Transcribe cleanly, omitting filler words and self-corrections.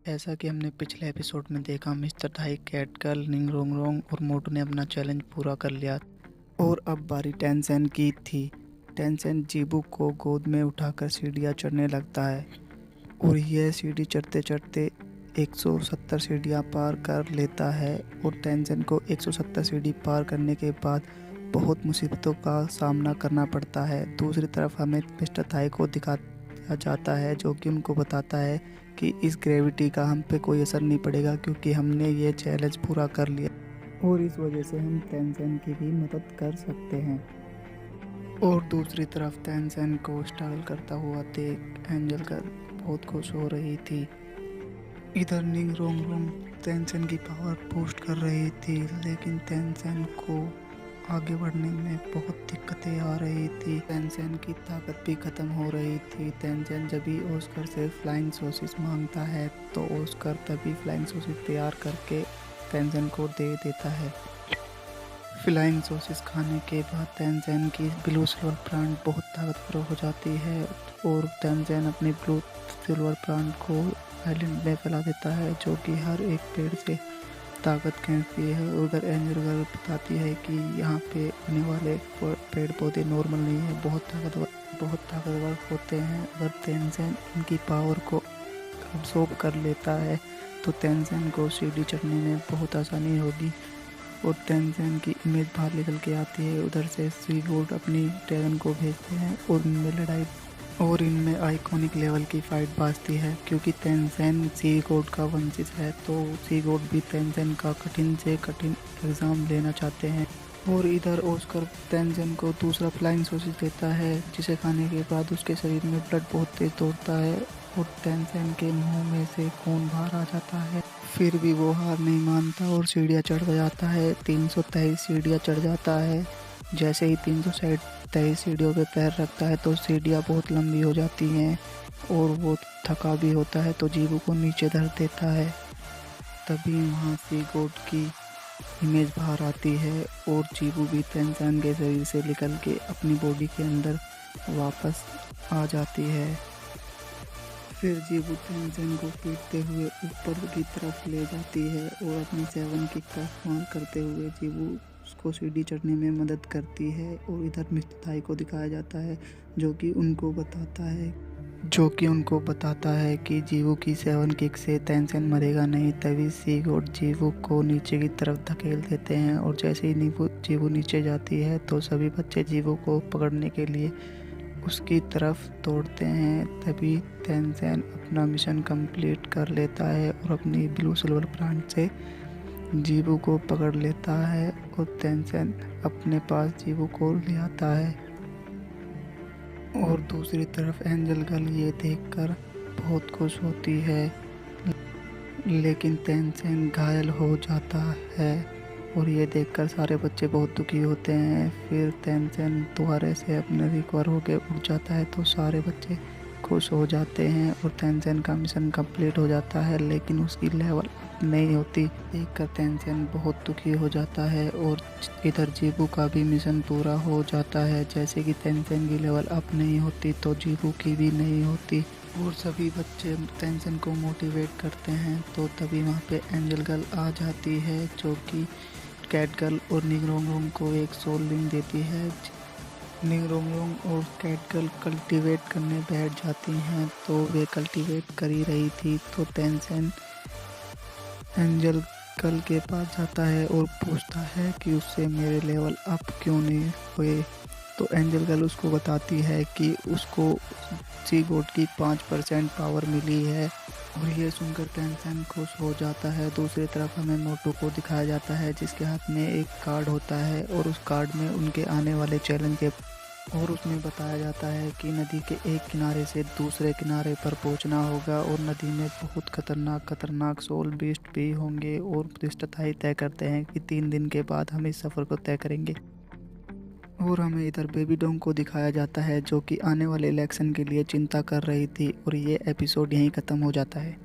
जैसा कि हमने पिछले एपिसोड में देखा, मिस्टर थाई, कैटगर्ल, निंगरोंगरोंग और मोटू ने अपना चैलेंज पूरा कर लिया और अब बारी टेंसेन की थी। टेंसेन जीबू को गोद में उठाकर सीढ़ियाँ चढ़ने लगता है और यह सीढ़ी चढ़ते चढ़ते 170 सीढ़ियाँ पार कर लेता है और टेंसेन को 170 सीढ़ी पार करने के बाद बहुत मुसीबतों का सामना करना पड़ता है। दूसरी तरफ हमें मिस्टर थाई को दिखाया जाता है जो कि उनको बताता है कि इस ग्रेविटी का हम पे कोई असर नहीं पड़ेगा क्योंकि हमने ये चैलेंज पूरा कर लिया और इस वजह से हम टेंसेन की भी मदद कर सकते हैं। और दूसरी तरफ टेंसेन को स्ट्रगल करता हुआ देख एंजल गर्ल बहुत खुश हो रही थी। इधर निंगरोंगरोंग टेंसेन की पावर बूस्ट कर रही थी, लेकिन टेंसेन को आगे बढ़ने में बहुत दिक्कतें आ रही थी। टेंसेन की ताकत भी खत्म हो रही थी। टेंसेन जब भी ऑस्कर से फ्लाइंग सॉसेस मांगता है तो ऑस्कर तभी फ्लाइंग सॉसेस तैयार करके टेंसेन को दे देता है। फ्लाइंग सॉसेस खाने के बाद टेंसेन की ब्लू सिल्वर प्लांट बहुत ताकतवर हो जाती है और टेंसेन अपनी ब्लू सिल्वर प्लांट को आइलैंड में फैला देता है जो कि हर एक पेड़ से ताकत खींचती है। उधर एंजल गर्ल बताती है कि यहाँ पे आने वाले पेड़ पौधे नॉर्मल नहीं है, बहुत ताकतवर होते हैं। अगर टेंसेन इनकी पावर को अब्सॉर्ब कर लेता है तो टेंसेन को सीढ़ी चढ़ने में बहुत आसानी होगी और टेंसेन की इमेज बाहर निकल के आती है। उधर से सी गोल्ड अपनी ड्रैगन को भेजते हैं और इनमें लड़ाई और इनमें आइकॉनिक लेवल की फाइट बाजती है क्योंकि टेंसेन सी गोड का वंशज है तो सी गोड भी टेंसेन का कठिन से कठिन एग्ज़ाम लेना चाहते हैं। और इधर ऑस्कर टेंसेन को दूसरा फ्लाइंग सॉसेज देता है जिसे खाने के बाद उसके शरीर में ब्लड बहुत तेज दौड़ता है और टेंसेन के मुंह में से खून बाहर आ जाता है। फिर भी वो हार नहीं मानता और सीढ़ियाँ चढ़ जाता है। 323 सीढ़ियाँ चढ़ जाता है। जैसे ही 323 सीढ़ियों पे पैर रखता है तो सीढ़ियाँ बहुत लंबी हो जाती हैं और वो थका भी होता है तो जीबू को नीचे धर देता है। तभी वहाँ से गोड की इमेज बाहर आती है और जीबू भी टेंसेन के शरीर से निकल के अपनी बॉडी के अंदर वापस आ जाती है। फिर जीबू टेंसेन को पीटते हुए ऊपर की तरफ ले जाती है और अपनी 7 किक का इस्तेमाल करते हुए जीबू उसको सीढ़ी चढ़ने में मदद करती है। और इधर मिस्टर थाई को दिखाया जाता है जो कि उनको बताता है कि जीवू की 7 किक से टेंसेन मरेगा नहीं। तभी सी गोड जीवू को नीचे की तरफ धकेल देते हैं और जैसे ही जीवू नीचे जाती है तो सभी बच्चे जीवू को पकड़ने के लिए उसकी तरफ दौड़ते हैं। तभी टेंसेन अपना मिशन कंप्लीट कर लेता है और अपनी ब्लू सिल्वर प्लांट से जीवू को पकड़ लेता है और टेंसेन अपने पास जीवू को ले आता है। और दूसरी तरफ एंजल गर्ल ये देखकर बहुत खुश होती है, लेकिन टेंसेन घायल हो जाता है और ये देखकर सारे बच्चे बहुत दुखी होते हैं। फिर टेंसेन दोबारा से अपने रिकवर होकर उठ जाता है तो सारे बच्चे खुश हो जाते हैं और टेंसेन का मिशन कंप्लीट हो जाता है, लेकिन उसकी लेवल अप नहीं होती। देखकर टेंसेन बहुत दुखी हो जाता है और इधर जीबू का भी मिशन पूरा हो जाता है। जैसे कि टेंसेन की लेवल अप नहीं होती तो जीबू की भी नहीं होती और सभी बच्चे टेंसेन को मोटिवेट करते हैं। तो तभी वहाँ पे एंजल गर्ल आ जाती है जो कि कैटगर्ल और निंगरोंगरोंग को एक सोल लिंक देती है। निंगरोंगरोंग और कैटगर्ल कल्टीवेट करने बैठ जाती हैं तो वे कल्टीवेट कर ही रही थी तो टेंसेन एंजल गर्ल के पास जाता है और पूछता है कि उससे मेरे लेवल अप क्यों नहीं हुए। तो एंजल गर्ल उसको बताती है कि उसको सी गोड की 5% पावर मिली है और ये सुनकर टेंसेन खुश हो जाता है। दूसरी तरफ हमें मोटू को दिखाया जाता है जिसके हाथ में एक कार्ड होता है और उस कार्ड में उनके आने वाले चैलेंज के और उसमें बताया जाता है कि नदी के एक किनारे से दूसरे किनारे पर पहुंचना होगा और नदी में बहुत खतरनाक सोल बीस्ट भी होंगे और मिस्टर थाई तय करते हैं कि 3 दिन के बाद हम इस सफ़र को तय करेंगे। और हमें इधर बेबी डोंग को दिखाया जाता है जो कि आने वाले इलेक्शन के लिए चिंता कर रही थी और ये एपिसोड यहीं ख़त्म हो जाता है।